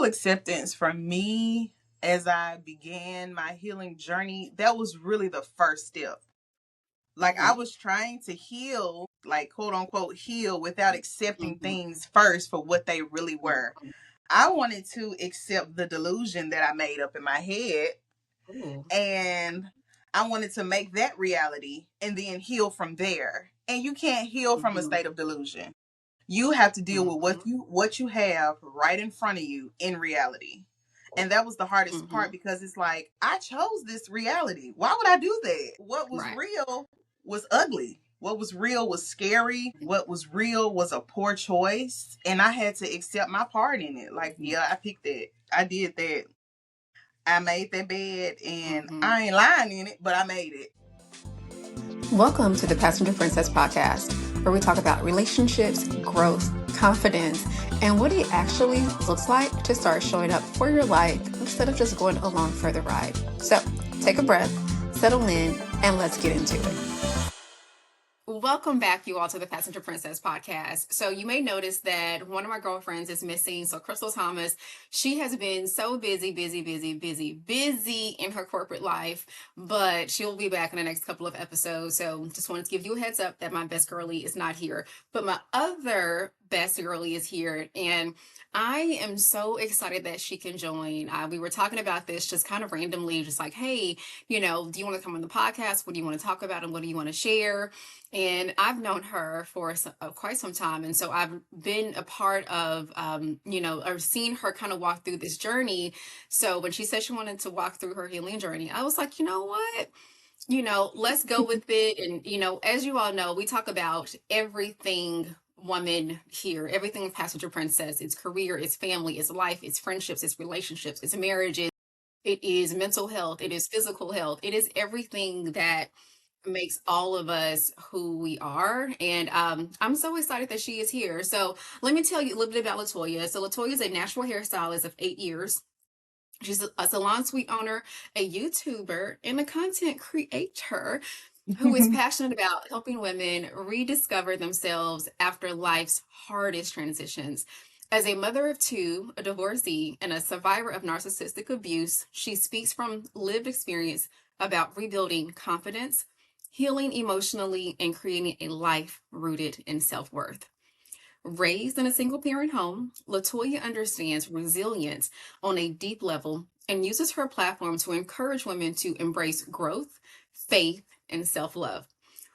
acceptance for me, as I began my healing journey, that was really the first step. Like, I was trying to heal, like, quote unquote, heal without accepting Mhm. things first for what they really were. I wanted to accept the delusion that I made up in my head, Ooh. and I wanted to make that reality and then heal from there. And you can't heal from a Mhm. state of delusion. You have to deal with Mhm. what you have right in front of you in reality. And that was the hardest part, Mhm. because it's like, I chose this reality. Why would I do that? What was Right. real was ugly. What was real was scary. What was real was a poor choice. And I had to accept my part in it. Like, Mhm. yeah, I picked that. I did that. I made that bed, and Mhm. I ain't lying in it, but I made it. Welcome to the Passenger Princess podcast, where we talk about relationships, growth, confidence, and what it actually looks like to start showing up for your life instead of just going along for the ride. So take a breath, settle in, and let's get into it. Welcome back, you all, to the Passenger Princess podcast. So you may notice that one of my girlfriends is missing. So Crystal Thomas, she has been so busy in her corporate life, but she'll be back in the next couple of episodes. So just wanted to give you a heads up that my best girlie is not here, but my other best girlie is here. And I am so excited that she can join. We were talking about this just kind of randomly, just like, hey, do you want to come on the podcast? What do you want to talk about? And what do you want to share? And I've known her for quite some time. And so I've been a part of, or seen her kind of walk through this journey. So when she said she wanted to walk through her healing journey, I was like, you know what? Let's go with it. And, as you all know, we talk about everything woman here, everything Passenger Princess, it's career, it's family, it's life, it's friendships, it's relationships, it's marriages, it is mental health, it is physical health, it is everything that makes all of us who we are. And I'm so excited that she is here. So let me tell you a little bit about Latoya. So Latoya is a natural hairstylist of 8 years. She's a salon suite owner, a YouTuber, and a content creator who is passionate about helping women rediscover themselves after life's hardest transitions. As a mother of two, a divorcee, and a survivor of narcissistic abuse, she speaks from lived experience about rebuilding confidence, healing emotionally, and creating a life rooted in self worth. Raised in a single parent home, Latoya understands resilience on a deep level and uses her platform to encourage women to embrace growth, faith, and self love.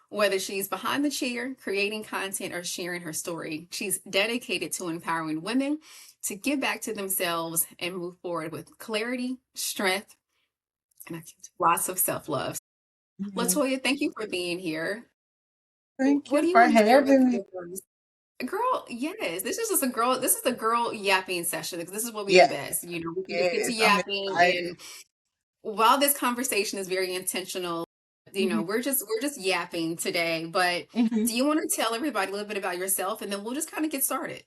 Whether she's behind the chair, creating content, or sharing her story, she's dedicated to empowering women to give back to themselves and move forward with clarity, strength, and lots of self love. Latoya, thank you for being here. Thank What you do you for want to share with having me. the girls? Girl, yes. This is just a girl. This is the girl yapping session because this is what we do Yeah, best. We can just get to yes, I'm yapping, excited. and while this conversation is very intentional, Mhm. we're just yapping today. But Mhm. do you want to tell everybody a little bit about yourself, and then we'll just kind of get started?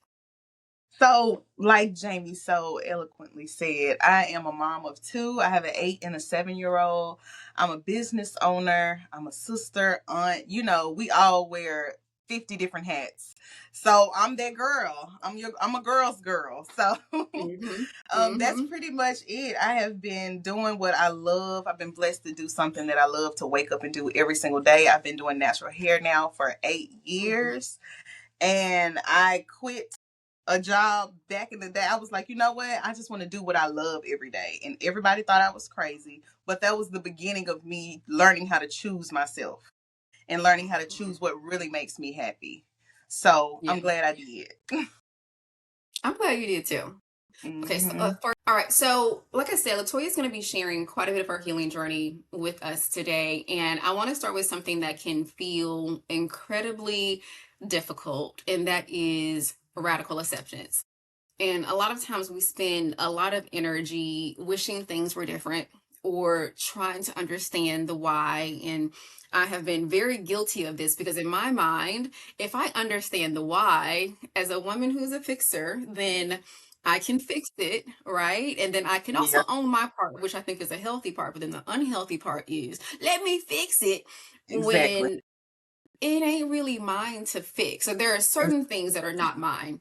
So, like Jamie so eloquently said, I am a mom of two. I have an 8 and a 7-year-old. I'm a business owner. I'm a sister, aunt. We all wear 50 different hats. So I'm that girl. I'm a girl's girl. So Mm-hmm. that's Mm-hmm. pretty much it. I have been doing what I love. I've been blessed to do something that I love to wake up and do every single day. I've been doing natural hair now for 8 years, and I quit a job back in the day. I was like, you know what? I just want to do what I love every day. And everybody thought I was crazy, but that was the beginning of me learning how to choose myself and learning how to choose what really makes me happy. So Yeah, I'm glad I did. I'm glad you did too. Okay, so Hmm. all right. So, like I said, Latoya is going to be sharing quite a bit of her healing journey with us today, and I want to start with something that can feel incredibly difficult, and that is radical acceptance. And a lot of times we spend a lot of energy wishing things were different or trying to understand the why. And I have been very guilty of this because, in my mind, if I understand the why as a woman who's a fixer, then I can fix it, right? And then I can also Yeah, own my part, which I think is a healthy part. But then the unhealthy part is let me fix it exactly. when it ain't really mine to fix. So there are certain things that are not mine.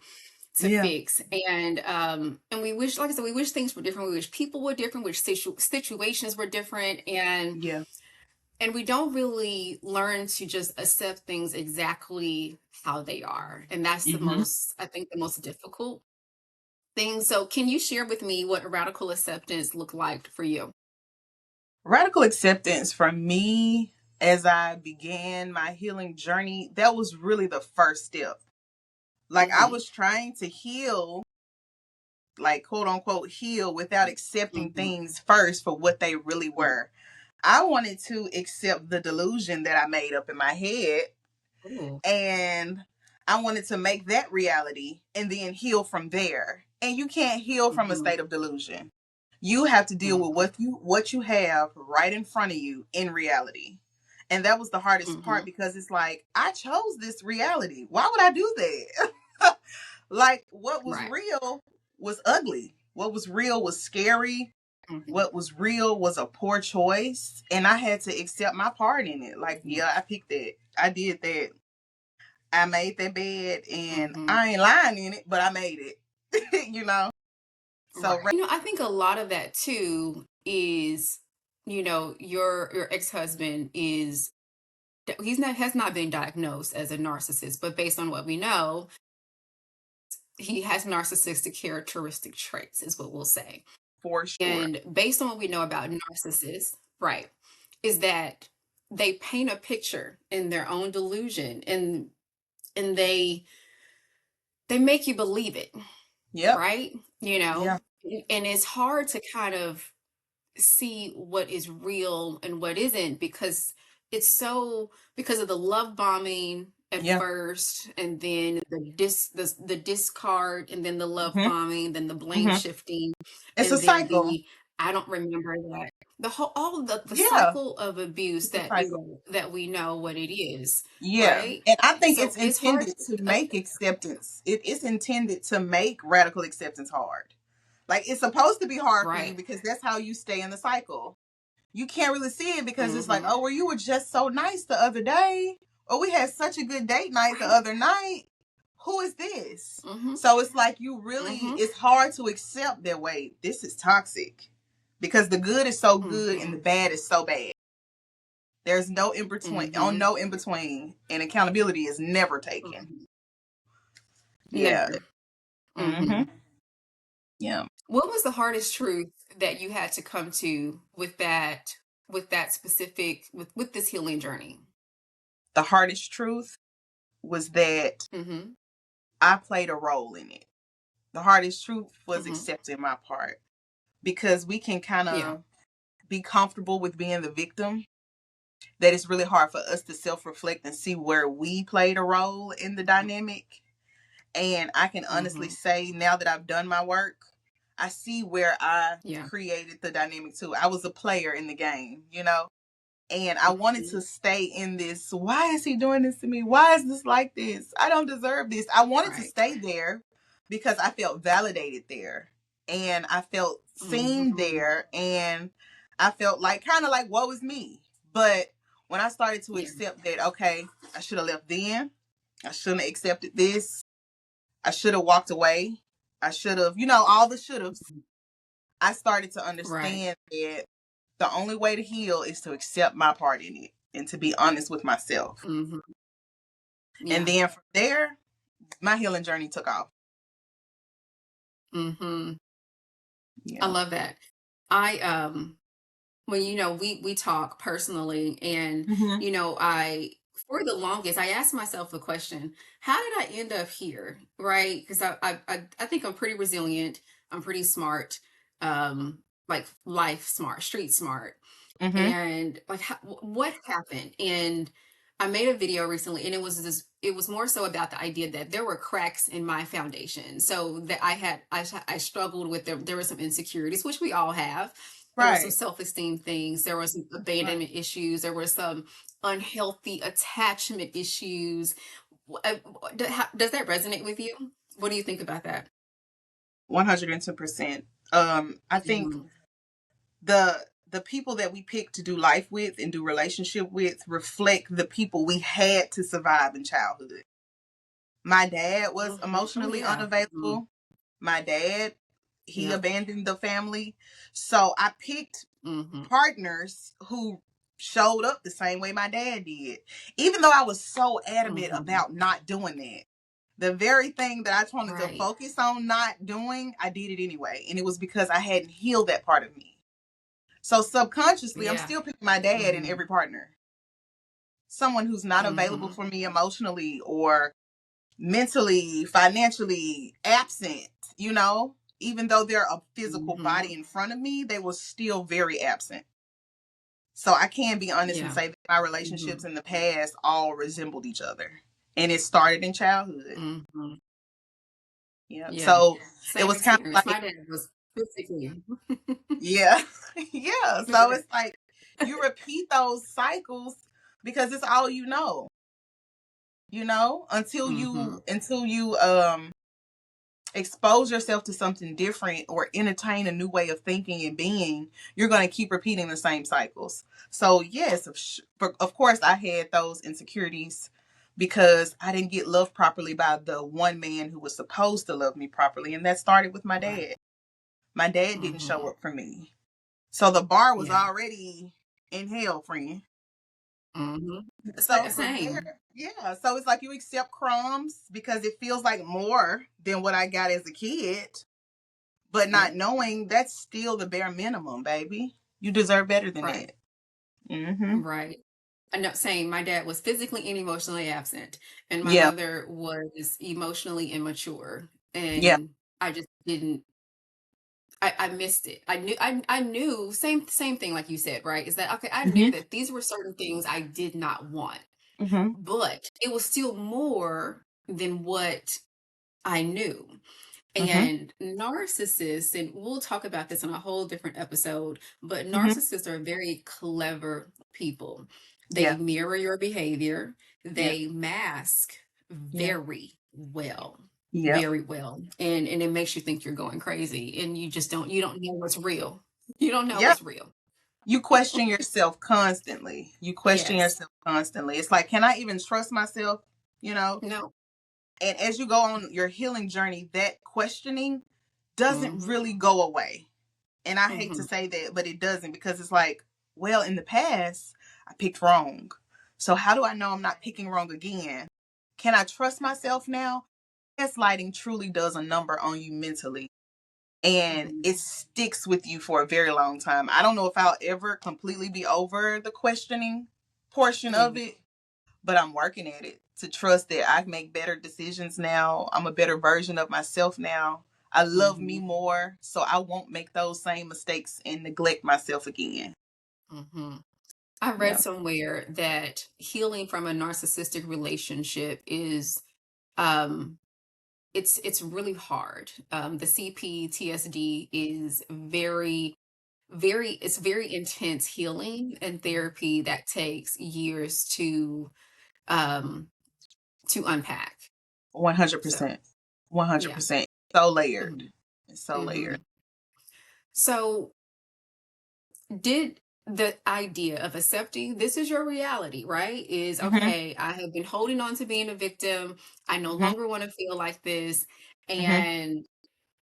to fix. And we wish, like I said, we wish things were different. We wish people were different, wish situations were different. Yeah. And we don't really learn to just accept things exactly how they are. And that's the Hmm. most, I think, the most difficult thing. So can you share with me what radical acceptance looked like for you? Radical acceptance for me, as I began my healing journey, that was really the first step. Like, I Mm-hmm. was trying to heal, like, quote unquote, heal without accepting Mm-hmm. things first for what they really were. I wanted to accept the delusion that I made up in my head, Ooh. and I wanted to make that reality and then heal from there. And you can't heal from a Mm-hmm. state of delusion. You have to deal with Mm-hmm. what you have right in front of you in reality. And that was the hardest Mm-hmm. part, because it's like, I chose this reality. Why would I do that? Like, what was Right. real was ugly. What was real was scary. Mm-hmm. What was real was a poor choice. And I had to accept my part in it. Like, yeah, I picked that. I did that. I made that bed, and Mm-hmm. I ain't lying in it, but I made it. You know? So, Right. I think a lot of that too is, your ex-husband is he's not has not been diagnosed as a narcissist, but based on what we know, he has narcissistic characteristic traits, is what we'll say. for sure. And based on what we know about narcissists, right, is that they paint a picture in their own delusion, and they make you believe it, Yep. right? Yeah. And it's hard to kind of see what is real and what isn't, because it's so because of the love bombing at Yeah. first, and then the discard, and then the love Hmm. bombing, then the blame Hmm. shifting, It's a and then cycle. the I don't remember that, the whole all of the Yeah. cycle of abuse It's a that cycle. that we know what it is, Yeah. right? And I think So it's it's hard intended to to, make acceptance. It is intended to make radical acceptance hard. Like, it's supposed to be hard for you, right. because that's how you stay in the cycle. You can't really see it, because it's like, Mm-hmm. oh, well, you were just so nice the other day. Or we had such a good date night the Right. other night. Who is this? Mm-hmm. So it's like, you really, Mm-hmm. it's hard to accept that, wait, this is toxic. Because the good is so good and Mm-hmm. the bad is so bad. There's no in between, on Mm-hmm. no in between, and accountability is never taken. Mm-hmm. Yeah. Never. Mm-hmm. Mm-hmm. Yeah. What was the hardest truth that you had to come to with that specific with this healing journey? The hardest truth was that Mm-hmm. I played a role in it. The hardest truth was Mm-hmm. accepting my part, because we can kind Yeah. of be comfortable with being the victim, that it's really hard for us to self reflect and see where we played a role in the dynamic. And I can honestly Mm-hmm. say, now that I've done my work, I see where I Yeah. created the dynamic too. I was a player in the game, you know? And I wanted Mm-hmm. to stay in this. Why is he doing this to me? Why is this like this? I don't deserve this. I wanted to Right. stay there because I felt validated there, and I felt seen Mm-hmm. there, and I felt like, kind of like, woe is me. But when I started to Yeah. accept that, okay, I should have left then. I shouldn't have accepted this. I should have walked away. I should have, all the should haves. I started to Right. understand that the only way to heal is to accept my part in it and to be honest with myself. Mm-hmm. And Yeah. then from there, my healing journey took off. Mm-hmm. I Yeah. love that. I Well, we talk personally, and Hmm. I for the longest I asked myself the question, how did I end up here? Right? Because I think I'm pretty resilient. I'm pretty smart, like life smart, street smart, Hmm. and like what happened? And I made a video recently, and it was more so about the idea that there were cracks in my foundation, so that I struggled with there were some insecurities, which we all have. There were some Right. self-esteem things, there were some Right. abandonment issues, there were some unhealthy attachment issues. Does that resonate with you? What do you think about that? 110%. I think Mhm. the people that we pick to do life with and do relationship with reflect the people we had to survive in childhood. My dad was Mm-hmm. Oh emotionally yeah. Mm-hmm. unavailable. My dad, he Yep. abandoned the family. So I picked Mm-hmm. partners who showed up the same way my dad did. Even though I was so adamant Mm-hmm. about not doing that. The very thing that I wanted to Right. focus on not doing, I did it anyway. And it was because I hadn't healed that part of me. So subconsciously, I'm Yeah. still picking my dad in Mm-hmm. every partner. Someone who's not available Mm-hmm. for me emotionally or mentally, financially absent, even though they're a physical Mm-hmm. body in front of me, they were still very absent. So I can be honest and Yeah. say that my Mm-hmm. relationships in the past all resembled each other. And it started in childhood. Mm-hmm. Yeah. Yeah. So it Same was kind of experience. like, My dad was physically. yeah. Yeah. So Right. it's like you repeat those cycles because it's all until Mm-hmm. you expose yourself to something different or entertain a new way of thinking and being, you're going to keep repeating the same cycles. So yes, of course I had those insecurities because I didn't get loved properly by the one man who was supposed to love me properly, and that started with my Right. dad. My dad didn't Mm-hmm. show up for me, so the bar was Yeah. already in hell, friend. Mm-hmm. So from there, Same. yeah, so it's like you accept crumbs because it feels like more than what I got as a kid, but not Yep. knowing that's still the bare minimum, baby. You deserve better than Right. that. Mm-hmm. Right. I know, same. My dad was physically and emotionally absent, and my Yeah. mother was emotionally immature. Yeah. And I just didn't. I missed it. I knew same thing like you said, right? Is that okay? I knew Mm-hmm. that these were certain things I did not want, Mm-hmm. but it was still more than what I knew. Mm-hmm. And narcissists, and we'll talk about this in a whole different episode, but Mm-hmm. narcissists are very clever people. They Yeah. mirror your behavior, Yeah. they mask Yeah. very well. Yep. Very well. And it makes you think you're going crazy and you don't know what's real. You don't know Yep. what's real. You question yourself constantly. You question Yes. yourself constantly. It's like, can I even trust myself? You know? No. And as you go on your healing journey, that questioning doesn't Mm-hmm. really go away. And I hate to Mm-hmm. say that, but it doesn't, because it's like, well, in the past, I picked wrong. So how do I know I'm not picking wrong again? Can I trust myself now? Gaslighting truly does a number on you mentally, and Mm-hmm. it sticks with you for a very long time. I don't know if I'll ever completely be over the questioning portion Yeah. of it, but I'm working at it to trust that I make better decisions now. I'm a better version of myself now. I love me Mm-hmm. more, so I won't make those same mistakes and neglect myself again. Mm-hmm. I read Yeah. somewhere that healing from a narcissistic relationship is um it's really hard. The CPTSD is it's very intense healing and therapy that takes years um to unpack. So 100%. yeah. 100%. So layered. Hmm. It's so Hmm. layered. So did the idea of accepting this is your reality, right? Is Mhm. okay, I have been holding on to being a victim. I no Mhm. longer want to feel like this. Mhm.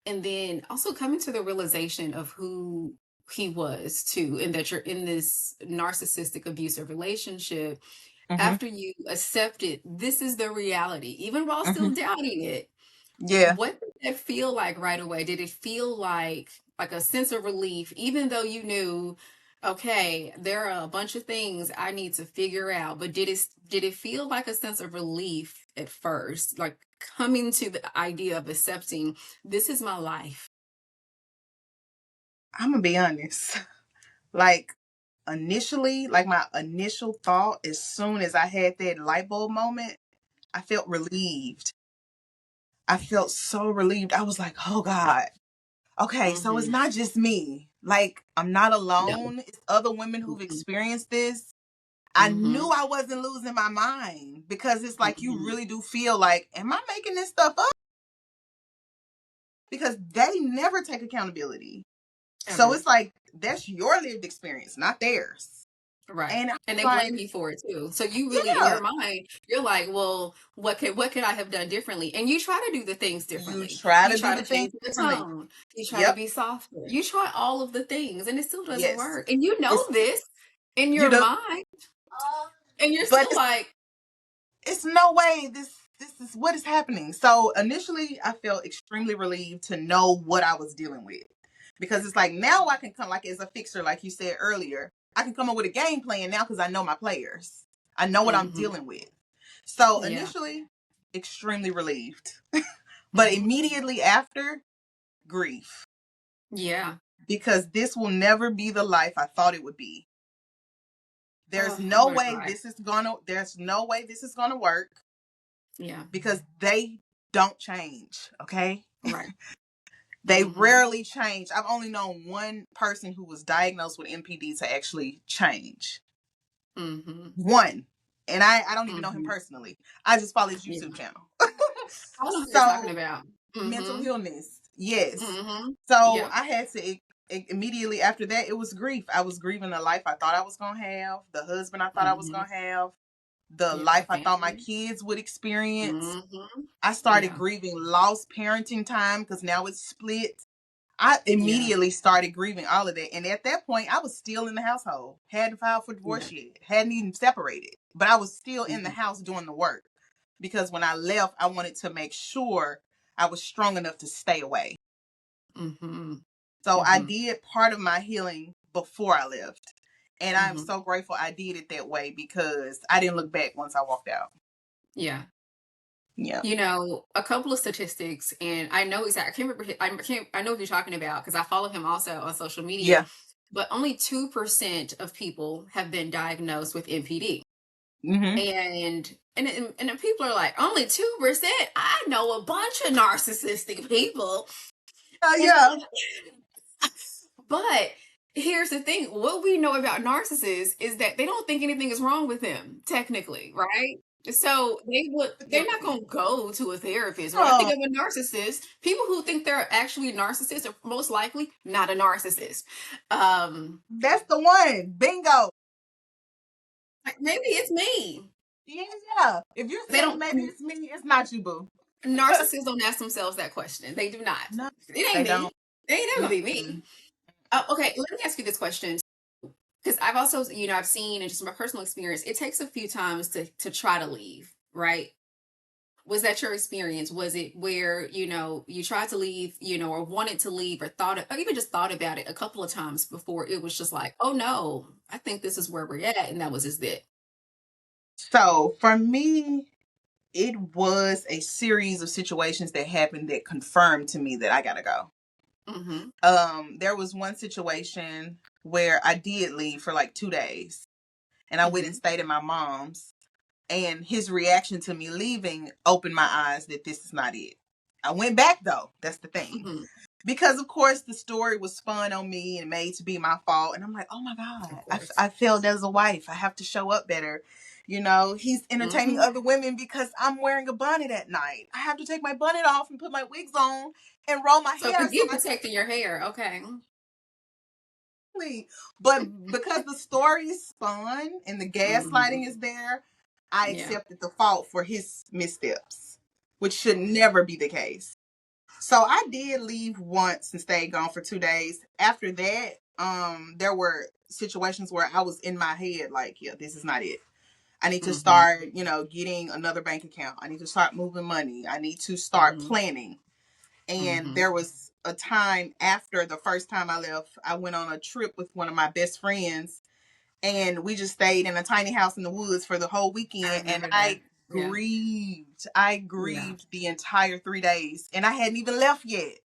And then also coming to the realization of who he was too, and that you're in this narcissistic abusive relationship. Mhm. After you accepted this is the reality, even while still Mhm. doubting it, Yeah. what did it feel like right away? Did it feel like a sense of relief, even though you knew, okay, there are a bunch of things I need to figure out, but did it feel like a sense of relief at first, like coming to the idea of accepting this is my life? I'm gonna be honest. Like initially, like my initial thought, as soon as I had that light bulb moment, I felt relieved. I felt so relieved. I was like, oh God. Okay, so it's Mm-hmm. not just me. Like, I'm not No. alone. It's other women who've Mm-hmm. experienced this. I Mm-hmm. knew I wasn't losing my mind because it's like you Mm-hmm. really do feel like, am I making this stuff up? Because they never take accountability. So Ever. it's like, that's your lived experience, not theirs. Right. And I'm And they like, blame you for it too. So you really, in yeah, your mind, you're like, well, what could I have done differently? And you try to do the things you differently. try You to do try to the things change the differently. tone. You try to Yep. be softer. You try all of the things, and it still doesn't Yes. work. And you know It's this in you your know, mind, and you're but still like, it's no way this is what is happening. So initially I felt extremely relieved to know what I was dealing with. Because it's like now I can come like as a fixer, like you said earlier. I can come up with a game plan now because I know my players. I know what I'm mm-hmm, dealing with. So yeah, initially, extremely relieved. But mm-hmm, immediately after, grief. yeah. Because this will never be the life I thought it would be. There's Oh, I'm no gonna way cry. this is gonna work Yeah, because they don't change, okay? right. They Mm-hmm, rarely change. I've only known one person who was diagnosed with MPD to actually change. mm-hmm, One. And I don't even know him mm-hmm. personally. I just follow his Yeah, YouTube channel. I know who you're talking So, about. mental Mm-hmm, illness. Yes. mm-hmm. So, Yeah, I had to immediately after that, it was grief. I was grieving the life I thought I was going to have, the husband I thought I was mm-hmm. going to have, the Yeah, the life I thought my family. kids would experience. Mm-hmm. I started Yeah, grieving lost parenting time because now it's split. I yeah, immediately started grieving all of that. And at that point, I was still in the household. Hadn't filed for yeah. divorce yet. Hadn't even separated. But I was still in the Mm-hmm. house doing the work. Because when I left, I wanted to make sure I was strong enough to stay away. Mm-hmm. So I Mm-hmm. did part of my healing before I left. And I'm Mm-hmm. so grateful I did it that way because I didn't look back once I walked out. Yeah. Yeah. A couple of statistics, and I know exactly. I can't remember. I know what you're talking about because I follow him also on social media. Yeah. But only 2% of people have been diagnosed with NPD, Mm-hmm. and then people are like, only 2%. I know a bunch of narcissistic people. Yeah. But here's the thing: what we know about narcissists is that they don't think anything is wrong with them, technically, right? So they're not Therapy. gonna go to a therapist. When I think Oh, of a narcissist, people who think they're actually a narcissist are most likely not a narcissist. Um, that's the one. Bingo. like, maybe it's me. Yeah. If you're They saying don't. maybe it's me, it's not you, boo. Narcissists don't ask themselves that question. They do not. No, It ain't they me. don't. It ain't never be me. Mm-mm. Okay, let me ask you this question. Because I've also, I've seen and just from my personal experience, it takes a few times to try to leave, right? Was that your experience? Was it where, you tried to leave, or wanted to leave or or even just thought about it a couple of times before it was just like, oh no, I think this is where we're at. And that was just it. So for me, it was a series of situations that happened that confirmed to me that I gotta go. Mm-hmm. There was one situation where I did leave for like 2 days and I went and Mm-hmm. stayed at my mom's. And his reaction to me leaving opened my eyes that this is not it. I went back though. That's the thing. Mm-hmm. Because of course the story was spun on me and made to be my fault. And I'm like, oh my Of God, course. I failed as a wife. I have to show up better. He's entertaining Mm-hmm. other women because I'm wearing a bonnet at night. I have to take my bonnet off and put my wigs on and roll my So hair so you I can protecting your hair. Okay. sleep. But because the story is spun and the gaslighting Mm-hmm. is there, I Yeah. accepted the fault for his missteps, which should never be the case. So I did leave once and stayed gone for 2 days. After that, there were situations where I was in my head like, yeah, this is not it. I need to Mm-hmm. start, getting another bank account. I need to start moving money. I need to start Mm-hmm. planning. And Mm-hmm. there was a time after the first time I left, I went on a trip with one of my best friends and we just stayed in a tiny house in the woods for the whole I weekend. And remember that. Yeah. I Yeah. grieved the entire 3 days and I hadn't even left yet.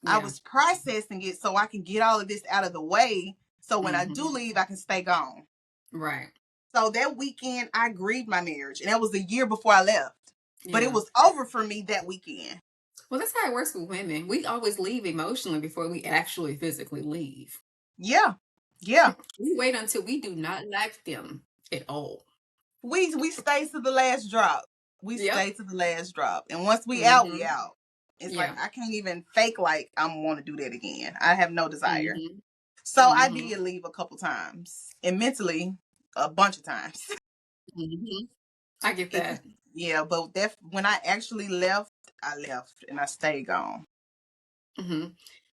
I Yeah. was processing it so I can get all of this out of the way. So when I do Mm-hmm. leave, I can stay gone. Right. So that weekend, I grieved my marriage. And that was the year before I left. But it Yeah. was over for me that weekend. Well, that's how it works with women. We always leave emotionally before we actually physically leave. Yeah. Yeah. We wait until we do not like them at all. We stay to the last drop. We Yep. stay to the last drop. And once we out, we Mm-hmm. out. It's like Yeah. I can't even fake like I want to do that again. I have no desire. Mm-hmm. So I Mm-hmm. did leave a couple times. And mentally, a bunch of times. Hmm. I get It, that. yeah, but when I actually left, I left and I stayed gone. Hmm.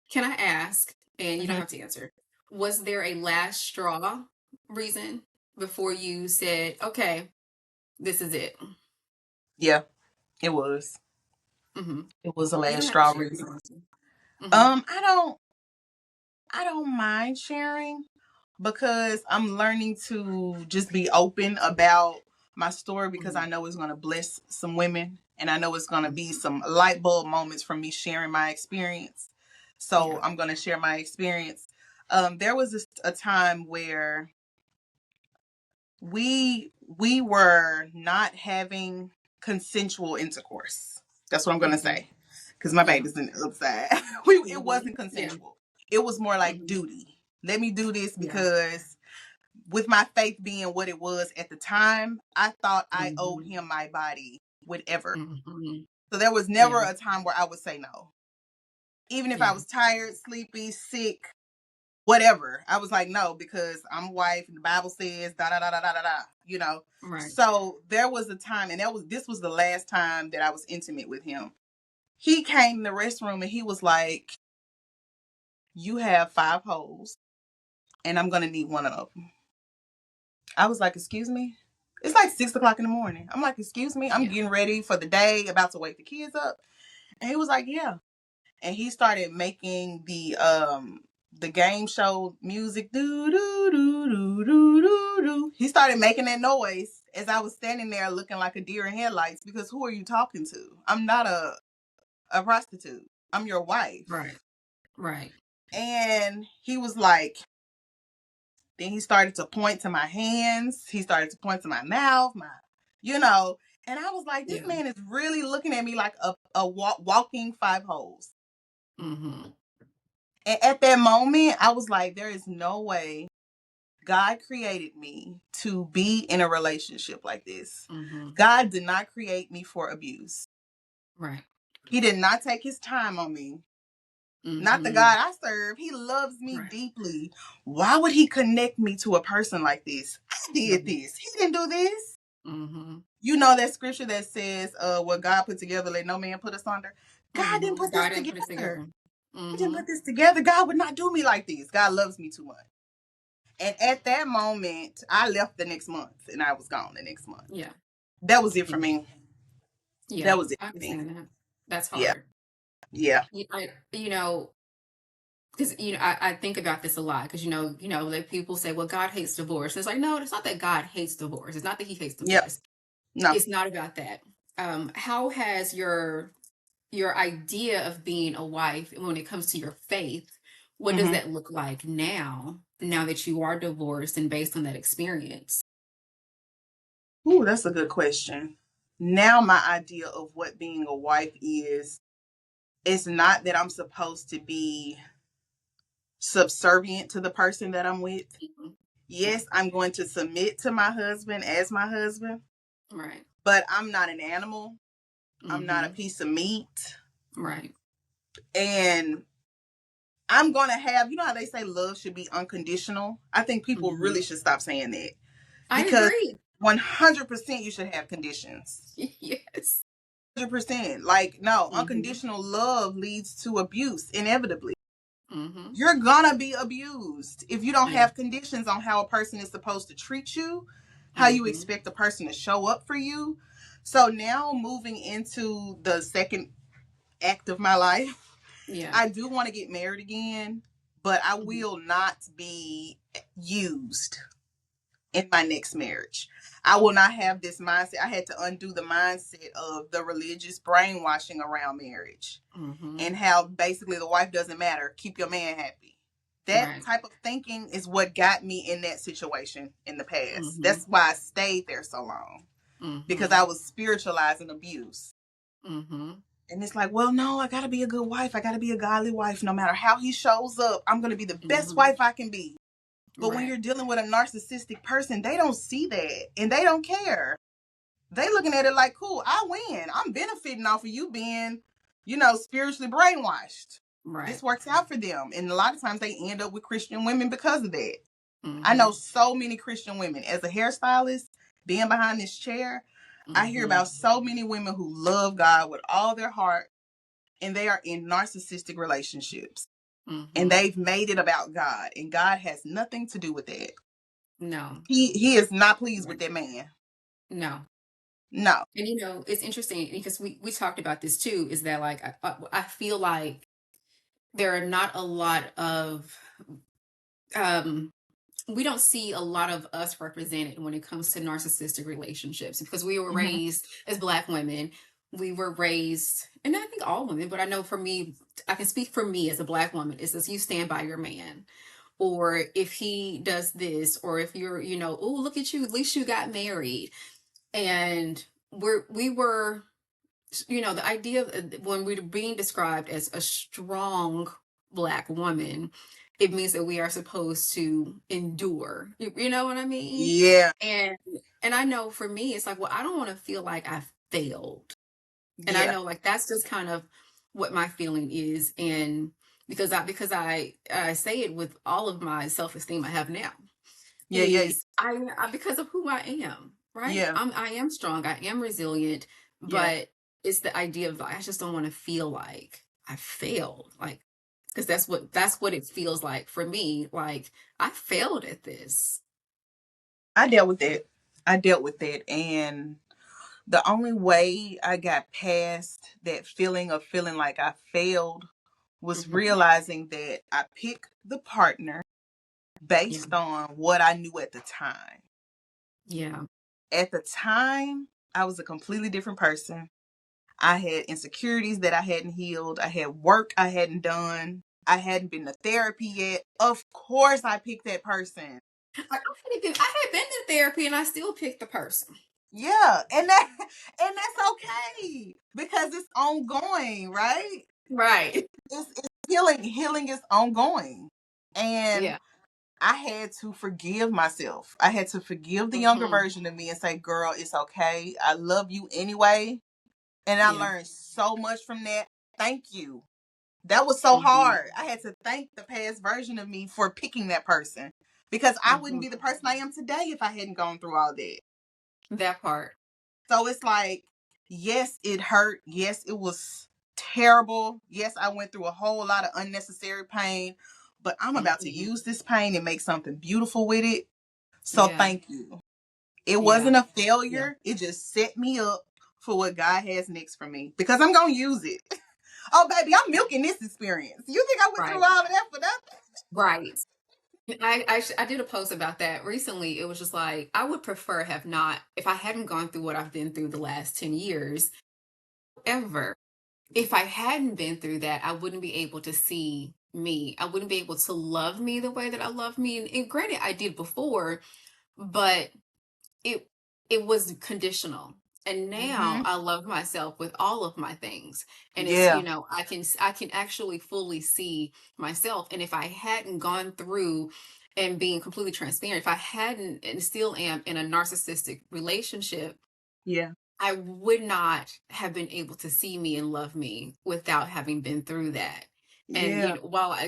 Can I ask, and you don't Hmm. have to answer, was there a last straw reason before you said, okay, this is it? Yeah, it was. Hmm. It was a You last don't have to straw share if you reason. don't want to. Hmm. I don't mind sharing because I'm learning to just be open about my story because I Hmm. know it's going to bless some women and I know it's going to be some light bulb moments from me sharing my experience. So Yeah. I'm going to share my experience. There was a time where we were not having consensual intercourse. That's what I'm going to Hmm. say because my Yeah. baby's in the upside. It Hmm. wasn't Yeah. consensual. It was more like Hmm. duty. Let me do this Yeah. because with my faith being what it was at the time, I thought I owed Hmm. him my body, whatever. Hmm. So there was never Yeah. a time where I would say no. Even if I Yeah. was tired, sleepy, sick, whatever. I was like, no, because I'm a wife and the Bible says da da da da da da da, you know. Right. So there was a time, and this was the last time that I was intimate with him. He came in the restroom and he was like, you have 5 holes, and I'm gonna need one of them. I was like, excuse me? It's like 6 o'clock in the morning. I'm like, excuse me? I'm Yeah. getting ready for the day, about to wake the kids up. And he was like, yeah. And he started making the game show music. Do do do do do do do. He started making that noise as I was standing there looking like a deer in headlights because who are you talking to? I'm not a prostitute. I'm your wife. Right. Right. And he was like, then he started to point to my hands. He started to point to my mouth, you know. And I was like, this Yeah. man is really looking at me like a walking 5 holes. Hmm. And at that moment, I was like, there is no way God created me to be in a relationship like this. Hmm. God did not create me for abuse. Right. He did not take his time on me. Not the Hmm. God I serve. He loves me Right. deeply. Why would he connect me to a person like this? I did this. He didn't do this. Hmm. You know that scripture that says, what God put together, let no man put asunder. God didn't Hmm. put this God didn't put it together. together. He didn't Hmm. put this together. God would not do me like this. God loves me too much. And at that moment, I left the next month and I was gone the next month. Yeah. That was it for Yeah. me. Yeah. That was it I for me. understand that. That's Yeah. hard. Yeah. You know, because I think about this a lot because like people say, well, God hates divorce. It's like, no, it's not that God hates divorce. It's not that He hates Yep. divorce. No. It's not about that. How has your idea of being a wife when it comes to your faith? What does Mm-hmm. that look like now that you are divorced and based on that experience? Ooh, that's a good question. Now my idea of what being a wife is, it's not that I'm supposed to be subservient to the person that I'm with. Mhm. Yeah. Yes, I'm going to submit to my husband as my husband, Right. but I'm not an animal. I'm not a Hmm. piece of meat. Right. And I'm going to have, you know how they say love should be unconditional? I think people Hmm. really should stop saying that I because agree. 100% you should have conditions. Yes. 100%. Like, no, Hmm. unconditional love leads to abuse inevitably. Hmm. You're gonna be abused if you don't Yeah. have conditions on how a person is supposed to treat you, how you Hmm. expect a person to show up for you. So now moving into the second act of my life, Yeah. I do want to get married again, but I Hmm. will not be used in my next marriage. I will not have this mindset. I had to undo the mindset of the religious brainwashing around marriage Hmm. and how basically the wife doesn't matter. Keep your man happy. That Right. type of thinking is what got me in that situation in the past. Hmm. That's why I stayed there so long because I Hmm. was spiritualizing abuse. Hmm. And it's like, well, no, I got to be a good wife. I got to be a godly wife. No matter how he shows up, I'm going to be the best Hmm. wife I can be. But when Right. you're dealing with a narcissistic person, they don't see that and they don't care. They looking at it like, cool, I win. I'm benefiting off of you being, spiritually brainwashed. Right. This works out for them. And a lot of times they end up with Christian women because of that. I know Mm-hmm. so many Christian women. As a hairstylist, being behind this chair, I hear Mm-hmm. about so many women who love God with all their heart, and they are in narcissistic relationships. And Mm-hmm. they've made it about God, and God has nothing to do with that. No. He is not pleased with Right. that man. No. No. And it's interesting because we talked about this too. Is that like I feel like there are not a lot of um we don't see a lot of us represented when it comes to narcissistic relationships because we were Hmm. raised as Black women. We were raised, and I think all women, but I know for me, I can speak for me as a Black woman, is this: you stand by your man. Or if he does this, or if you're, oh, look at you, at least you got married. And we were, the idea of when we're being described as a strong Black woman, it means that we are supposed to endure. You know what I mean? Yeah. And and I know for me, it's like, well, I don't want to feel like I failed. And I Yeah. know like that's just kind of what my feeling is. And because I say it with all of my self-esteem I have now, Yeah. Yeah. is because of who I am, right? Yeah. I am strong, I am resilient, Yeah. but it's the idea of I just don't want to feel like I failed, like, because that's what it feels like for me. Like I failed at this. I dealt with that. I dealt with that. And the only way I got past that feeling of feeling like I failed was Hmm. realizing that I picked the partner Yeah, based on what I knew at the time. yeah. At the time, I was a completely different person. I had insecurities that I hadn't healed. I had work I hadn't done. I hadn't been to therapy yet. Of course, I picked that person. Like I had been to therapy and I still picked the person. Yeah, and that's okay because it's ongoing, right? Right. It's healing. Healing is ongoing, and Yeah. I had to forgive myself. I had to forgive the younger Hmm. version of me and say, "Girl, it's okay. I love you anyway." And I Yeah. learned so much from that. Thank you. That was so Hmm. hard. I had to thank the past version of me for picking that person because I wouldn't Hmm. be the person I am today if I hadn't gone through all that. That part. So it's like, yes, it hurt. Yes, it was terrible. Yes, I went through a whole lot of unnecessary pain, but I'm about to Hmm. use this pain and make something beautiful with it. So Yeah. thank you. It Yeah. wasn't a Yeah. failure. It just set me up for what God has next for me because I'm going to use it. Oh, baby, I'm milking this experience. You think I went through Right. all of that for nothing? Right. I did a post about that recently. It was just like I would prefer have not if I hadn't gone through what I've been through the last 10 years. Ever, if I hadn't been through that, I wouldn't be able to see me. I wouldn't be able to love me the way that I love me. And granted, I did before, but it it was conditional. And now Mm-hmm. I love myself with all of my things. And it's, Yeah. I can actually fully see myself. And if I hadn't gone through and being completely transparent, if I hadn't and still am in a narcissistic relationship, Yeah. I would not have been able to see me and love me without having been through that. And Yeah. while I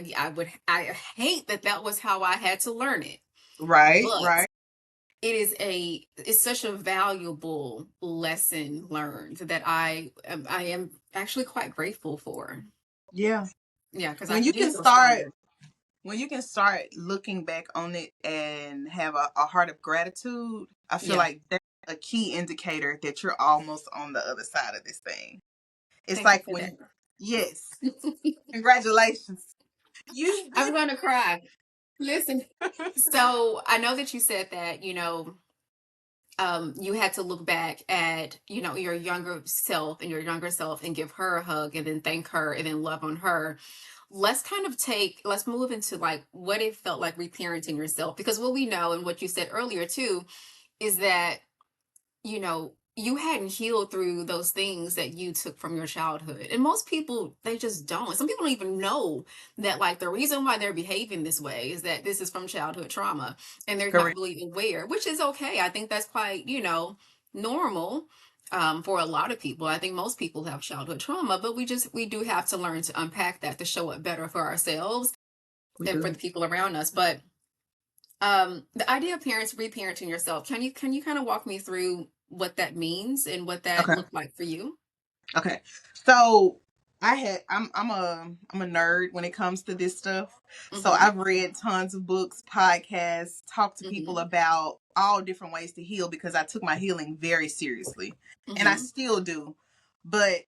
hate that that was how I had to learn it, Right. but Right. it's such a valuable lesson learned that I am actually quite grateful for. Yeah. Yeah, because I When you did can feel start stronger. when you can start looking back on it and have a heart of gratitude, I feel Yeah, like that's a key indicator that you're almost on the other side of this thing. It's thank you like for that. yes, congratulations. You I'm did gonna cry. Listen, it. so I know that you said that you had to look back at your younger self and give her a hug and then thank her and then love on her. Let's move into like what it felt like reparenting yourself, because what we know and what you said earlier too is that you hadn't healed through those things that you took from your childhood. And most people, they just don't. Some people don't even know that, like, the reason why they're behaving this way is that this is from childhood trauma. And they're not Correct. really aware, which is okay. I think that's quite, normal for a lot of people. I think most people have childhood trauma, but we do have to learn to unpack that to show it better for ourselves We and for do. the people around us. But The idea of parents reparenting yourself. Can you kind of walk me through what that means and what that Okay. looked like for you? Okay. So I'm a nerd when it comes to this stuff. So Mm-hmm. I've read tons of books, podcasts, talked to people Mm-hmm. about all different ways to heal because I took my healing very seriously. And I Mm-hmm. still do. But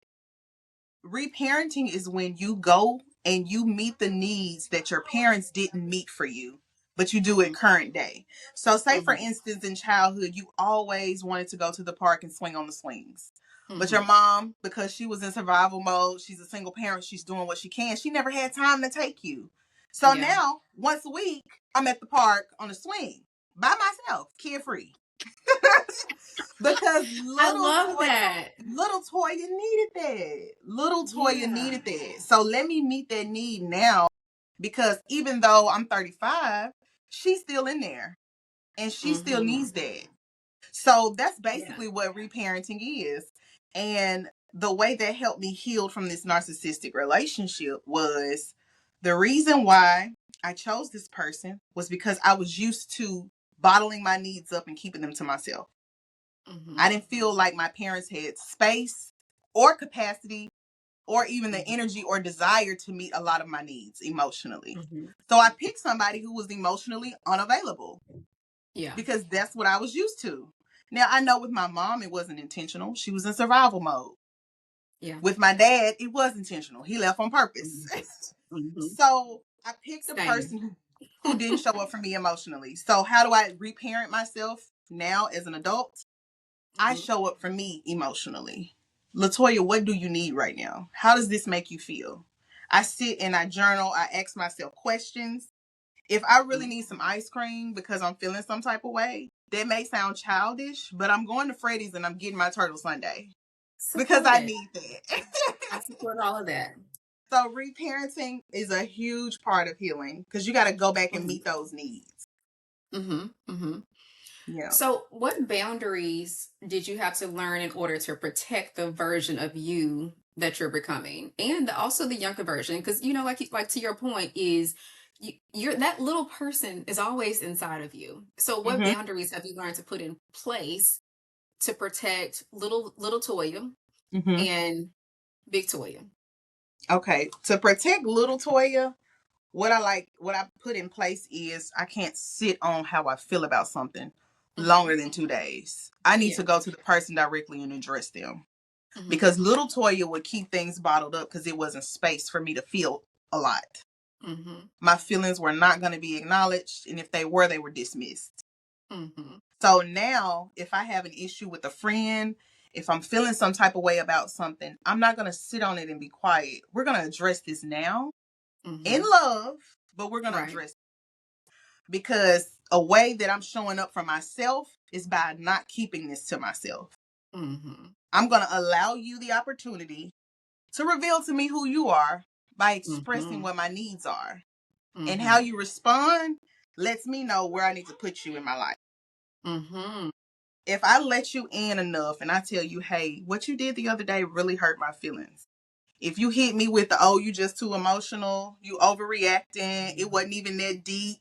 reparenting is when you go and you meet the needs that your parents didn't meet for you, but you do it Mm-hmm. current day. So say for Mm-hmm. instance in childhood you always wanted to go to the park and swing on the swings. But your Mm-hmm. mom, because she was in survival mode, she's a single parent, she's doing what she can. She never had time to take you. So Yeah. now, once a week, I'm at the park on a swing by myself, carefree. Because I love that. little Toya needed that. Little Toya Yeah. needed that. So let me meet that need now because even though I'm 35, she's still in there and she still Mm-hmm. needs that. So that's Yeah. basically what reparenting is. And the way that helped me heal from this narcissistic relationship was the reason why I chose this person was because I was used to bottling my needs up and keeping them to myself. Mm-hmm. I didn't feel like my parents had space or capacity or even the Mm-hmm. energy or desire to meet a lot of my needs emotionally. Mm-hmm. So I picked somebody who was emotionally unavailable Yeah. because that's what I was used to. Now, I know with my mom, it wasn't intentional. She was in survival mode. Yeah. With my dad, it was intentional. He left on purpose. Mm-hmm. Mm-hmm. So I picked a Same. person who didn't show up for me emotionally. So how do I reparent myself now as an adult? I Mm-hmm. show up for me emotionally. Latoya, what do you need right now? How does this make you feel? I sit and I journal. I ask myself questions. If I really need some ice cream because I'm feeling some type of way, that may sound childish, but I'm going to Freddy's and I'm getting my turtle sundae because Support I it. need that. I support all of that. So reparenting is a huge part of healing because you got to go back and Mm-hmm. meet those needs. Mm-hmm. Mm-hmm. Yeah. So, what boundaries did you have to learn in order to protect the version of you that you're becoming, and also the younger version? Because like to your point, is you're that little person is always inside of you. So, what Hmm. boundaries have you learned to put in place to protect little Toya Hmm. and big Toya? Okay. To protect little Toya, what I put in place is I can't sit on how I feel about something Mm-hmm. longer than 2 days. I need to Yeah. go to the person directly and address them Mm-hmm. because little Toya would keep things bottled up because it wasn't space for me to feel a lot. Mm-hmm. My feelings were not going to be acknowledged, and if they were dismissed. Mm-hmm. So now, if I have an issue with a friend, if I'm feeling some type of way about something, I'm not going to sit on it and be quiet. We're going to address this now in Mm-hmm. love, but we're going to Right. address because a way that I'm showing up for myself is by not keeping this to myself. Mm-hmm. I'm going to allow you the opportunity to reveal to me who you are by expressing Mm-hmm. what my needs are. And how Mm-hmm. you respond lets me know where I need to put you in my life. Mm-hmm. If I let you in enough and I tell you, hey, what you did the other day really hurt my feelings. If you hit me with the, oh, you just too emotional, you overreacting, it wasn't even that deep.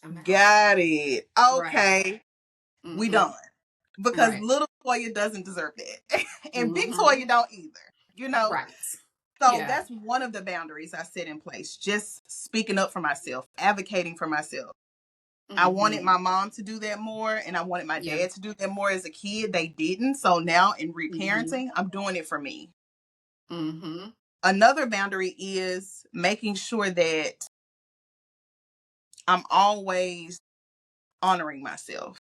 I'm out. Got it. Right. Okay, we Mm-hmm. done. Because Right. little Toya doesn't deserve that. And big Mm-hmm. Toya don't either. Right. So Yeah. that's one of the boundaries I set in place. Just speaking up for myself, advocating for myself. I wanted Mm-hmm. my mom to do that more and I wanted my Yeah. dad to do that more as a kid. They didn't. So now in Mm-hmm. reparenting, I'm doing it for me. Mm-hmm. Another boundary is making sure that I'm always honoring myself.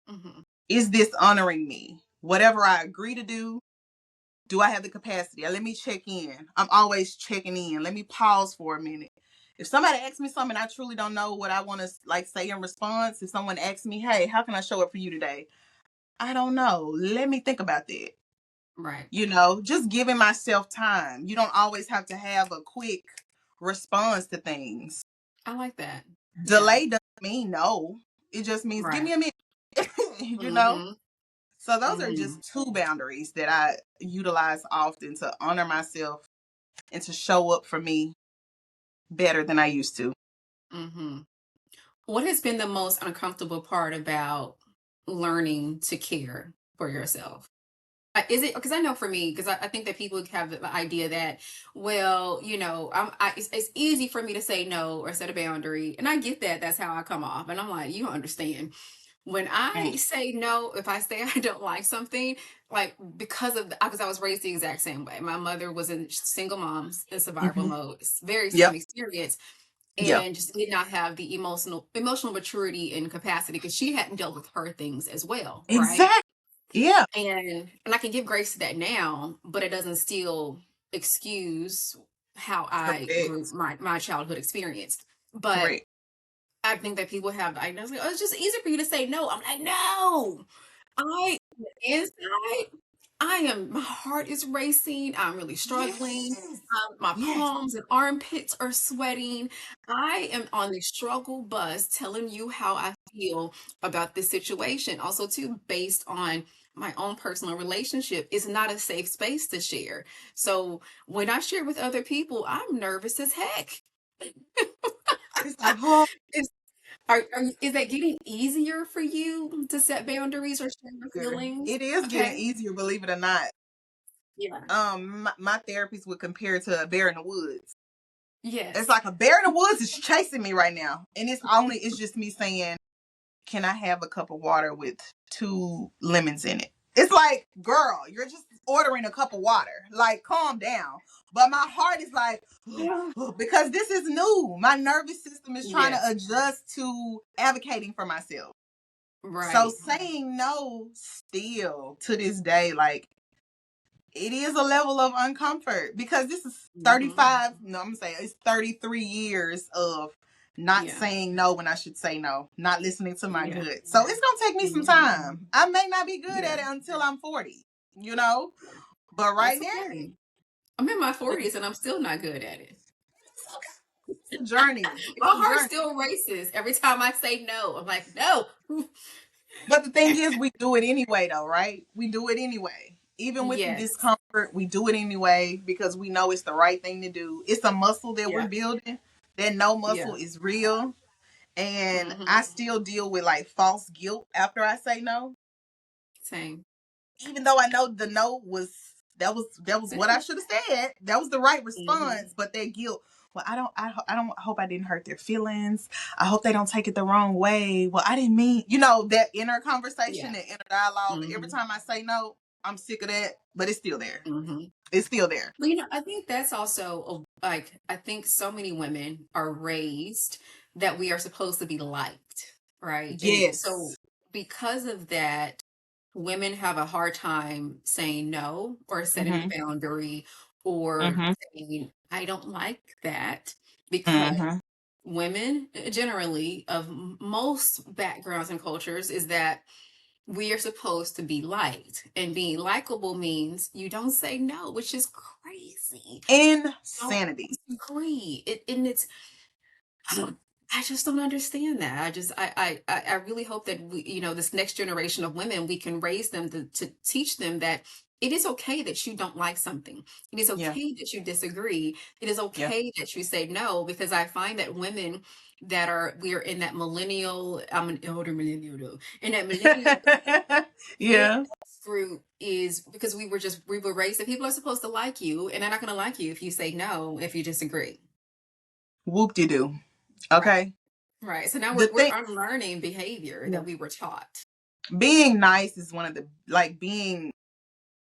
Mm-hmm. Is this honoring me? Whatever I agree to do I have the capacity? Let me check in. I'm always checking in. Let me pause for a minute. If somebody asks me something, I truly don't know what I want to like say in response. If someone asks me, hey, how can I show up for you today? I don't know. Let me think about that. Right. Just giving myself time. You don't always have to have a quick response to things. I like that. Yeah. Delay doesn't mean no. It just means give Right. me a minute. you know? Mm-hmm. So those are Mm-hmm. just two boundaries that I utilize often to honor myself and to show up for me better than I used to. Mm-hmm. What has been the most uncomfortable part about learning to care for yourself? Is it because I know for me, because I think that people have the idea that, well, it's easy for me to say no or set a boundary. And I get that. That's how I come off. And I'm like, you don't understand. When I Mm. say no, if I say I don't like something, like because I was raised the exact same way. My mother was a single mom in survival Hmm. mode. It's very same Yep. experience, Yep. and just did not have the emotional maturity and capacity because she hadn't dealt with her things as well, right? Exactly. Yeah. And I can give grace to that now, but it doesn't still excuse how I grew Correct. my childhood experience. But Correct. I think that people have, I know, like, oh, it's just easier for you to say no. I'm like, no. I inside, my heart is racing. I'm really struggling. Yes. My Yes. palms and armpits are sweating. I am on the struggle bus telling you how I feel about this situation. Also, too, based on my own personal relationship, it's not a safe space to share. So when I share with other people, I'm nervous as heck. It's like, oh, Is is that getting easier for you to set boundaries or share your feelings? it is getting Okay. easier, believe it or not. Yeah. My therapist would compare it to a bear in the woods. It's Yes. like a bear in the woods is chasing me right now. And it's just me saying, can I have a cup of water with 2 lemons in it? It's like, girl, you're just ordering a cup of water. Like, calm down. But my heart is like, Yeah. because this is new. My nervous system is trying to Yes. adjust to advocating for myself. So Right. saying no still to this day, like, it is a level of uncomfort because this is Hmm. 35, no, I'm saying it's 33 years of not Yeah. saying no when I should say no, not listening to my Yeah. gut. So it's going to take me some Hmm. time. I may not be good at Yeah. it until I'm 40, you know, but right That's now, okay. I'm in my it's 40s and I'm still not good at it. okay. It's a journey. My It's a heart journey. still races every time I say no. I'm like, no. But the thing is, we do it anyway, though, right? We do it anyway. Even with the Yes. discomfort, we do it anyway because we know it's the right thing to do. It's a muscle that we're Yeah. building. That no Yeah. muscle is real. And I Hmm. still deal with like false guilt after I say no. Same. Even though I know the no was that was what I should have said. That was the right Hmm. response, but that guilt. Well, I don't I hope I didn't hurt their feelings. I hope they don't take it the wrong way. Well, I didn't mean, that inner conversation, Yeah. that inner dialogue. Every Hmm. time I say no, I'm sick of that, but it's still there. Hmm. It's still there. Well, I think that's also like, I think so many women are raised that we are supposed to be liked, right? And so Yes. because of that, women have a hard time saying no or setting a Mhm. boundary or Mhm. saying, I don't like that, because Mhm. women generally of most backgrounds and cultures is that we are supposed to be liked, and being likable means you don't say no, which is crazy. Don't Insanity. disagree it, and it's I just don't understand that. I really hope that we, this next generation of women, we can raise them to teach them that it is okay that you don't like something. It is Yeah. okay that you disagree. It is Yeah. okay that you say no, because I find that women we are in that millennial, I'm an elder millennial though, in that millennial age Yeah. group, is because we were raised that people are supposed to like you, and they're not going to like you if you say no, if you disagree. Whoop de doo. Right. Okay. Right. So now The we're thing. unlearning behavior Yeah. that we were taught. Being nice is one of the, like, being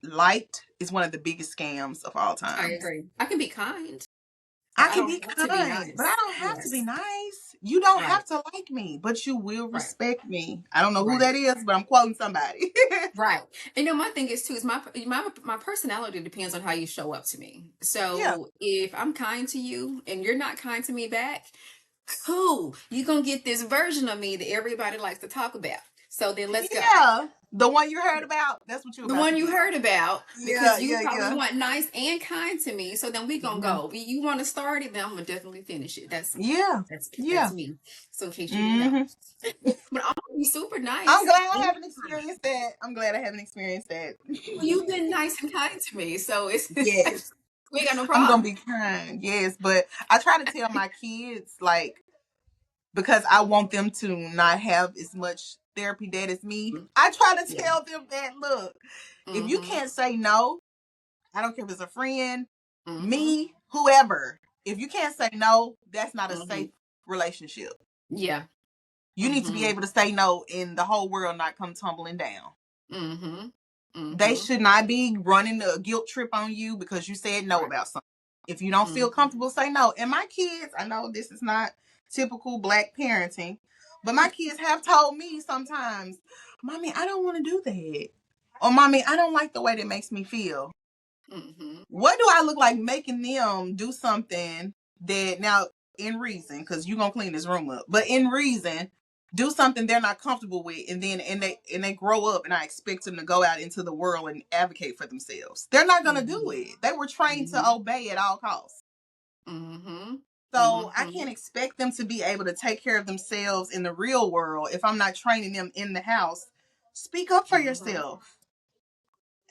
liked is one of the biggest scams of all I time. agree. I can be kind, but I I can don't be have to be kind, but I nice. don't have to be Yes. nice. You don't Right. have to like me, but you will Right. respect me. I don't know who Right. that is, but I'm quoting somebody. Right. And my thing is too is my personality depends on how you show up to me. Yeah. So if I'm kind to you and you're not kind to me back, cool. You're gonna get this version of me that everybody likes to talk about. So then let's go. Yeah. The one you heard about, that's what you're The about to one you get. heard about, Yeah, because you yeah, probably yeah. want nice and kind to me. So then we gonna Hmm. go. You want to start it, then I'm gonna definitely finish it. Yeah. That's Yeah. me. So in case you didn't know, Hmm. but I'm gonna be super I'm nice glad I and haven't kind. experienced that. I'm glad I haven't experienced that. Well, you've been nice and kind to me, so it's Yes. we ain't got no I'm gonna problem. be kind. Yes, but I try to tell my kids, like, because I want them to not have as much therapy debt as me. I try to Yeah. tell them that, look, if you Mm-hmm. can't say no, I don't care if it's a friend, Mm-hmm. me, whoever. If you can't say no, that's not a Mm-hmm. safe relationship. Yeah. You need to be Mm-hmm. able to say no and the whole world not come tumbling down. Mm-hmm. They Mm-hmm. should not be running a guilt trip on you because you said no Right. about something. If you don't feel Mm-hmm. comfortable, say no. And my kids, I know this is not typical Black parenting, but my kids have told me sometimes, Mommy, I don't want to do that. Or Mommy, I don't like the way that makes me feel. Mm-hmm. What do I look like making them do something that now in reason, because you're gonna clean this room up, but in reason, do something they're not comfortable with, and then and they grow up and I expect them to go out into the world and advocate for themselves. They're not gonna do Mm-hmm. it. They were trained to obey at all costs. Mm-hmm. So I Mm-hmm. can't expect them to be able to take care of themselves in the real world if I'm not training them in the house. Speak up for Mm-hmm. yourself.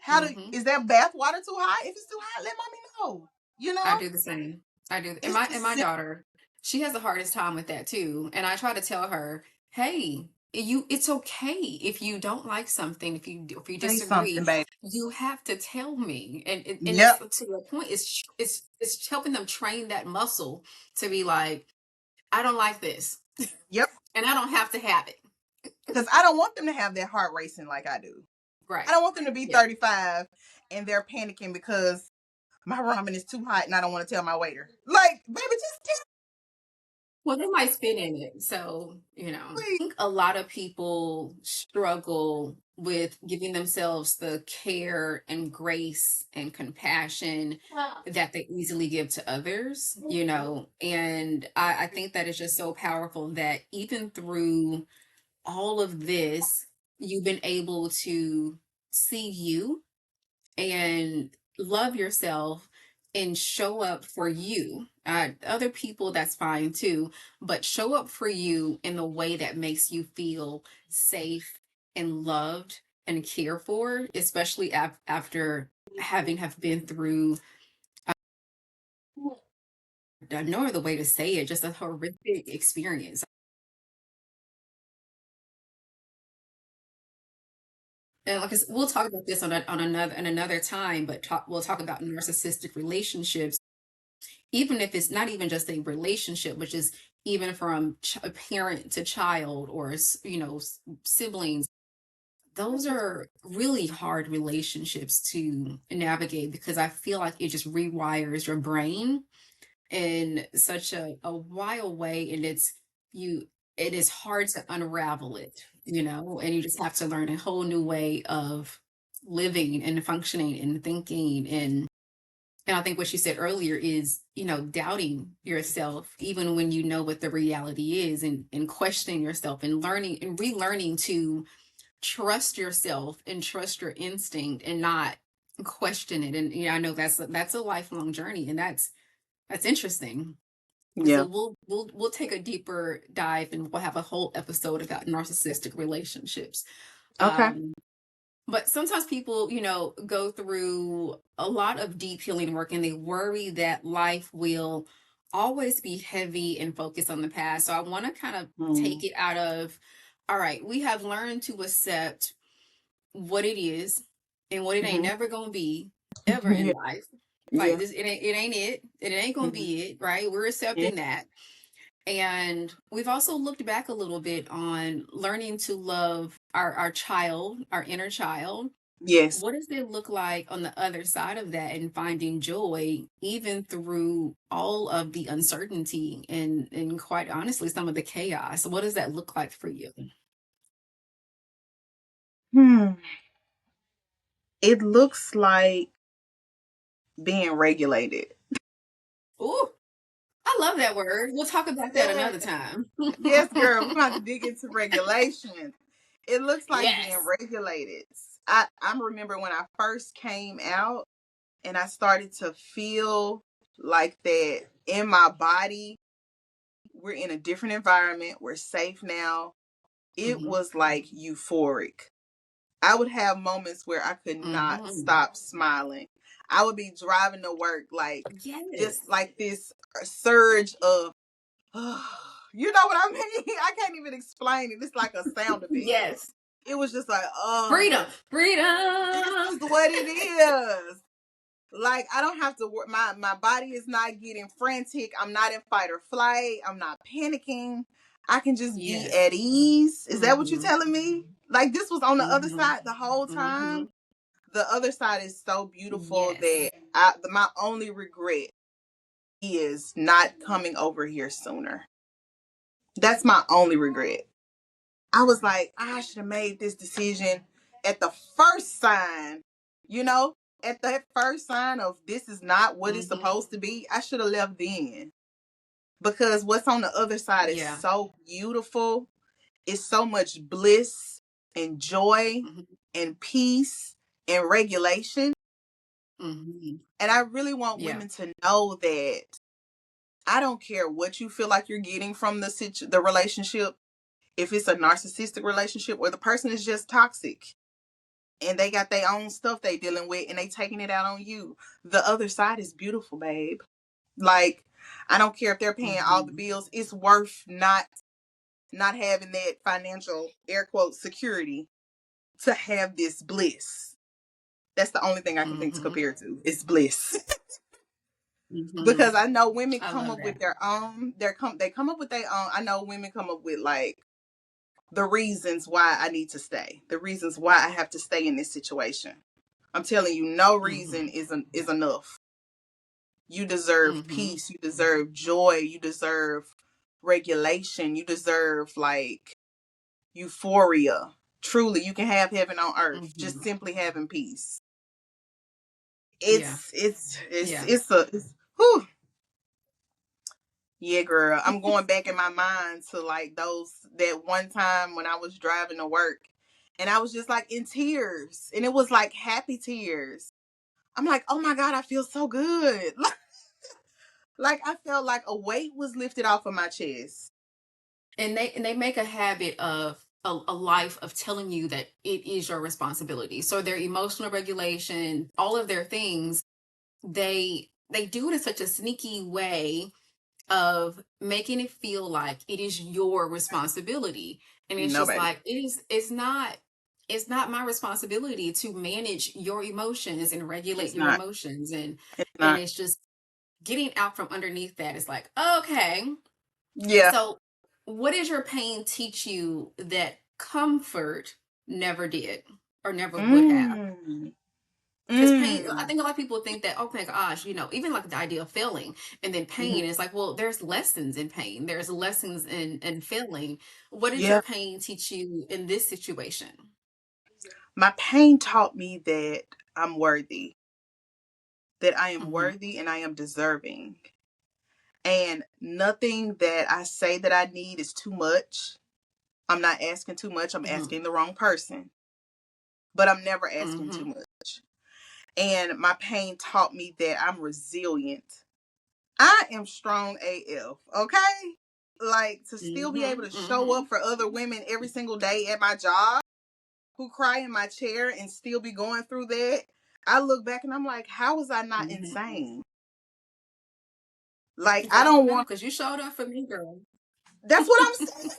Mm-hmm. Is that bath water too hot? If it's too hot, let mommy know. You I know? do the same. I do. And It's my the daughter, she has the hardest time with that too. And I try to tell her, hey, it's okay if you don't like something, if you say something, disagree, baby. you have to tell me. And it's Yep. to your point, it's helping them train that muscle to be like, I don't like this. Yep. And I don't have to have it. Because I don't want them to have that heart racing like I do. I Right. don't want them to be Yeah. 35 and they're panicking because my ramen is too hot and I don't want to tell my waiter. Like, baby, just tell Well, they might spit in it. So, I me. think a lot of people struggle with giving themselves the care and grace and compassion that they easily give to others, and I think that is just so powerful that even through all of this, you've been able to see you and love yourself and show up for you. Other people, that's fine too, but show up for you in the way that makes you feel safe and loved and cared for, especially after having have been through, no other way to say it, just a horrific experience. And like I said, we'll talk about this on another time, but we'll talk about narcissistic relationships, even if it's not even just a relationship, which is even from a parent to child or siblings. Those are really hard relationships to navigate because I feel like it just rewires your brain in such a wild way, and you it is hard to unravel it, and you just have to learn a whole new way of living and functioning and thinking. And I think what she said earlier is, doubting yourself, even when you know what the reality is, and questioning yourself and learning and relearning to trust yourself and trust your instinct and not question it. And I know that's a lifelong journey, and that's interesting. So Yeah. we'll take a deeper dive, and we'll have a whole episode about narcissistic relationships. Okay. Um, but sometimes people, go through a lot of deep healing work and they worry that life will always be heavy and focused on the past. So I want to kind of Mm. take it out of, all right, we have learned to accept what it is and what it ain't Hmm. never gonna be ever in Yeah. life. Like Yeah. this, it ain't it. It ain't gonna Hmm. be it, right? We're Yeah. accepting that. And we've also looked back a little bit on learning to love our child, our inner child. Yes. What does it look like on the other side of that and finding joy even through all of the uncertainty and quite honestly some of the chaos? What does that look like for you? Hmm. It looks like being regulated. Ooh, I love that word. We'll talk about that Yeah. another time. Yes, girl. We're going to have to dig into regulations. It looks like being Yes. regulated. I remember when I first came out and I started to feel like that in my body. We're in a different environment. We're safe now. It Hmm. was like euphoric. I would have moments where I could not Hmm. stop smiling. I would be driving to work like Yes. just like this surge of You know what I mean? I can't even explain it. It's like a sound effect. Yes. It was just like, Freedom. this Freedom. is what it is. Like I don't have to work. My body is not getting frantic. I'm not in fight or flight. I'm not panicking. I can just be Yes. at ease. Is that what you're Mm-hmm. telling me? Like this was on the other Mm-hmm. side the whole Mm-hmm. time. The other side is so beautiful Yes. that my only regret is not coming over here sooner. That's my only regret. I was like, I should have made this decision at the first sign, you know, at that first sign of this is not what it's Mm-hmm. supposed to be. I should have left then because what's on the other side is Yeah. so beautiful. It's so much bliss and joy Mm-hmm. and peace and regulation. Mm-hmm. And I really want Yeah. women to know that I don't care what you feel like you're getting from the relationship. If it's a narcissistic relationship or the person is just toxic and they got their own stuff they dealing with and they taking it out on you, the other side is beautiful, babe. Like I don't care if they're paying all the Mm-hmm. bills. It's worth not having that financial air quote security to have this bliss. That's the only thing I can think to Mm-hmm. compare it to. It's bliss. Mm-hmm. Because I know women I come love up with that. their own. They come up with their own. I know women come up with like the reasons why I need to stay, the reasons why I have to stay in this situation. I'm telling you, no reason Mm-hmm. is enough. You deserve Mm-hmm. peace. You deserve joy. You deserve regulation. You deserve like euphoria. Truly, you can have heaven on earth. Just Mm-hmm. simply having peace. Yeah. Yeah. Whew. Yeah, girl. I'm going back in my mind to like that one time when I was driving to work and I was just like in tears and it was like happy tears. I'm like, oh my God, I feel so good. Like I felt like a weight was lifted off of my chest. And they make a habit of a life of telling you that it is your responsibility. So their emotional regulation, all of their things, they do it in such a sneaky way of making it feel like it is your responsibility. And it's No, just baby. like it's not my responsibility to manage your emotions and regulate It's your not. emotions. and It's and not. it's just getting out from underneath that. It's like, okay, Yeah. so what does your pain teach you that comfort never did or never would have? Mm. Because pain, I Mm. think a lot of people think that, oh my gosh, even like the idea of failing and then Mhm. pain is like, well, there's lessons in pain. There's lessons in failing. What did your Yeah. pain teach you in this situation? My pain taught me that I'm worthy, that I am Mm-hmm. worthy and I am deserving. And nothing that I say that I need is too much. I'm not asking too much. I'm Mm-hmm. asking the wrong person, but I'm never asking Mm-hmm. too much. And my pain taught me that I'm resilient. I am strong AF, okay? Like to still be able Mm-hmm. to show Mm-hmm. up for other women every single day at my job who cry in my chair and still be going through that. I look back and I'm like, how was I not Mm-hmm. insane? Like, I Girl, don't no, want, because you showed up for me, girl. that's what I'm saying.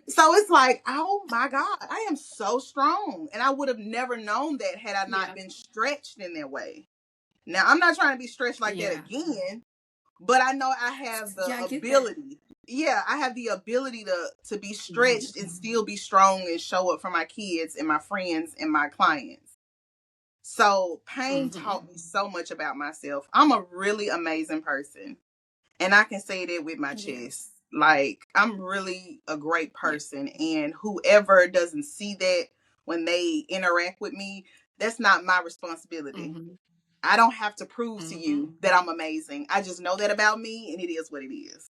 So it's like, oh my God, I am so strong. And I would have never known that had I not Yeah. been stretched in that way. Now, I'm not trying to be stretched like that Yeah. again, but I know I have the Yeah, I get that. ability. Yeah, I have the ability to be Mm-hmm. stretched and still be strong and show up for my kids and my friends and my clients. So pain Mm-hmm. taught me so much about myself. I'm a really amazing person. And I can say that with my Yeah. chest. Like, I'm really a great Yeah. person. And whoever doesn't see that when they interact with me, that's not my responsibility. Mm-hmm. I don't have to prove to Mm-hmm. you that I'm amazing. I just know that about me and it is what it is.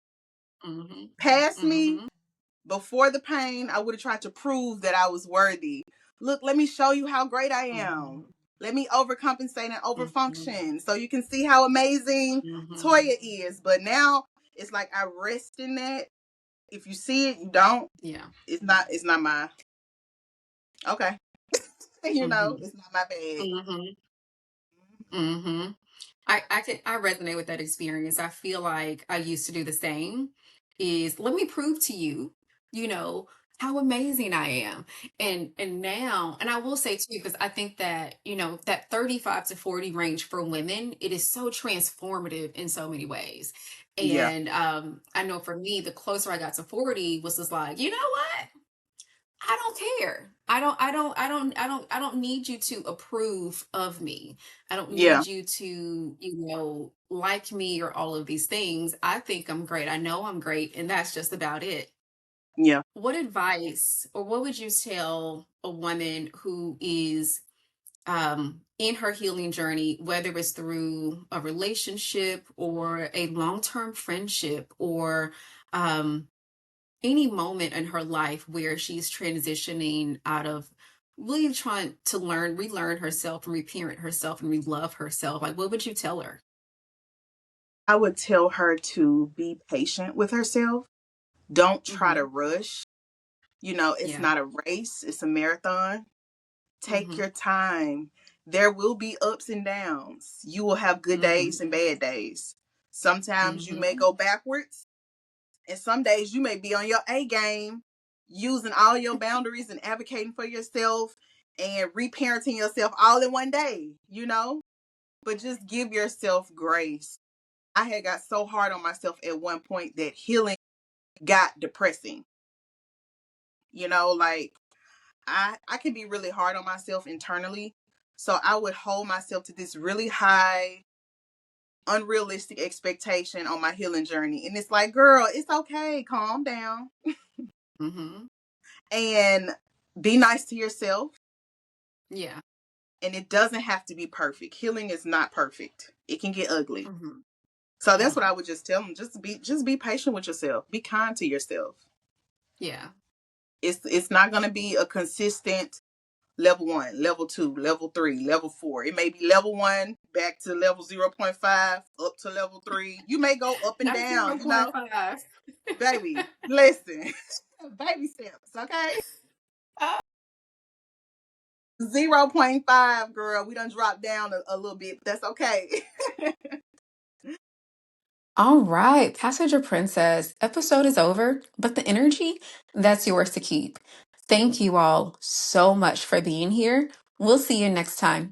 Mm-hmm. Past me, Mm-hmm. before the pain, I would have tried to prove that I was worthy. Look, let me show you how great I am. Mm-hmm. Let me overcompensate and Mm-hmm. overfunction so you can see how amazing Mm-hmm. Toya is. But now it's like I rest in that. If you see it, you don't. Yeah. It's not my okay. Mm-hmm. It's not my bag. Mm-hmm. Mm-hmm. I resonate with that experience. I feel like I used to do the same. is let me prove to you, you know, how amazing I am. And now, and I will say too, because I think that, that 35 to 40 range for women, it is so transformative in so many ways. Yeah. And I know for me, the closer I got to 40 was just like, you know what? I don't care. I don't need you to approve of me. I don't Yeah. need you to, like me or all of these things. I think I'm great. I know I'm great, and that's just about it. Yeah. What advice or what would you tell a woman who is in her healing journey, whether it's through a relationship or a long-term friendship or um any moment in her life where she's transitioning out of really trying to relearn herself and reparent herself and relove herself, like what would you tell her? I would tell her to be patient with herself. Don't try to Mm-hmm. rush. It's Yeah. not a race, it's a marathon. Take Mm-hmm. your time. There will be ups and downs. You will have good Mm-hmm. days and bad days. Sometimes you may Mm-hmm. go backwards, and some days you may be on your A game, using all your boundaries and advocating for yourself and reparenting yourself all in one day. But just give yourself grace. I had got so hard on myself at one point that healing got depressing. Like I can be really hard on myself internally. So I would hold myself to this really high, unrealistic expectation on my healing journey. And it's like, girl, it's okay. Calm down Mm-hmm. and be nice to yourself. Yeah. And it doesn't have to be perfect. Healing is not perfect. It can get ugly. Mm-hmm. So that's what Mm-hmm. I would just tell them. Just be patient with yourself. Be kind to yourself. Yeah. It's not gonna be a consistent level 1, level 2, level 3, level 4. It may be level 1 back to level 0.5 up to level 3. You may go up and Not down, 0.5. baby. Listen, baby steps, okay? 0.5, girl. We done dropped down a little bit, but that's okay. All right, Passenger Princess, episode is over, but the energy, that's yours to keep. Thank you all so much for being here. We'll see you next time.